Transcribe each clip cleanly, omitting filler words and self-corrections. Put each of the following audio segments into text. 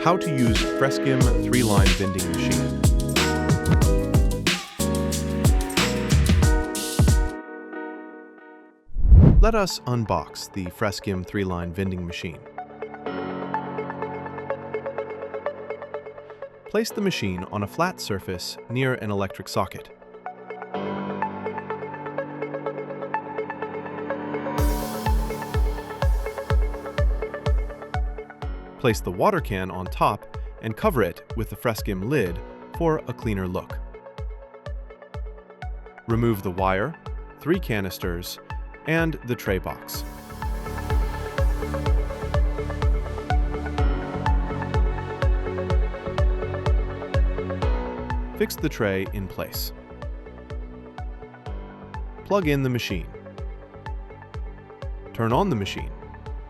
How to use Freskim 3-line vending machine. Let us unbox the Freskim 3-line vending machine. Place the machine on a flat surface near an electric socket. Place the water can on top and cover it with the Freskim lid for a cleaner look. Remove the wire, 3 canisters, and the tray box. Fix the tray in place. Plug in the machine. Turn on the machine.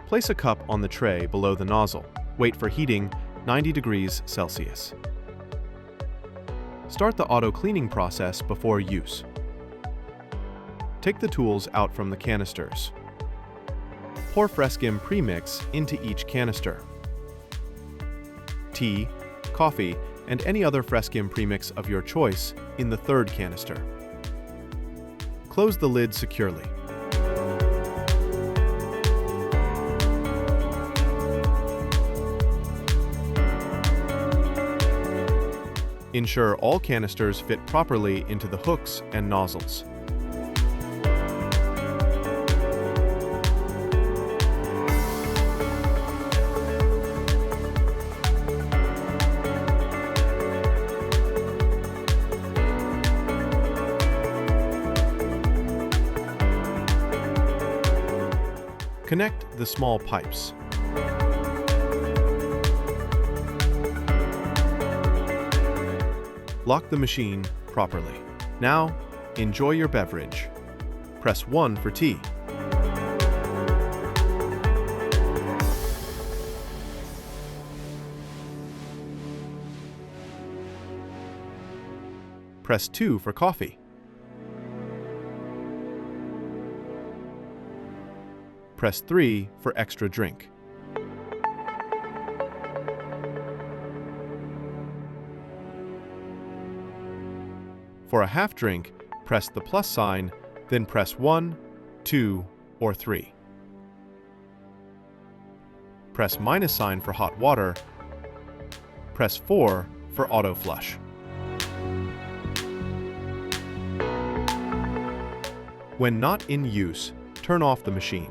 Place a cup on the tray below the nozzle. Wait for heating 90 degrees Celsius. Start the auto cleaning process before use. Take the tools out from the canisters. Pour Freskim premix into each canister. Tea, coffee, and any other Freskim premix of your choice in the 3rd canister. Close the lid securely. Ensure all canisters fit properly into the hooks and nozzles. Connect the small pipes. Lock the machine properly. Now, enjoy your beverage. Press 1 for tea. Press 2 for coffee. Press 3 for extra drink. For a half drink, press the plus sign, then press 1, 2, or 3. Press minus sign for hot water. Press 4 for auto flush. When not in use, turn off the machine.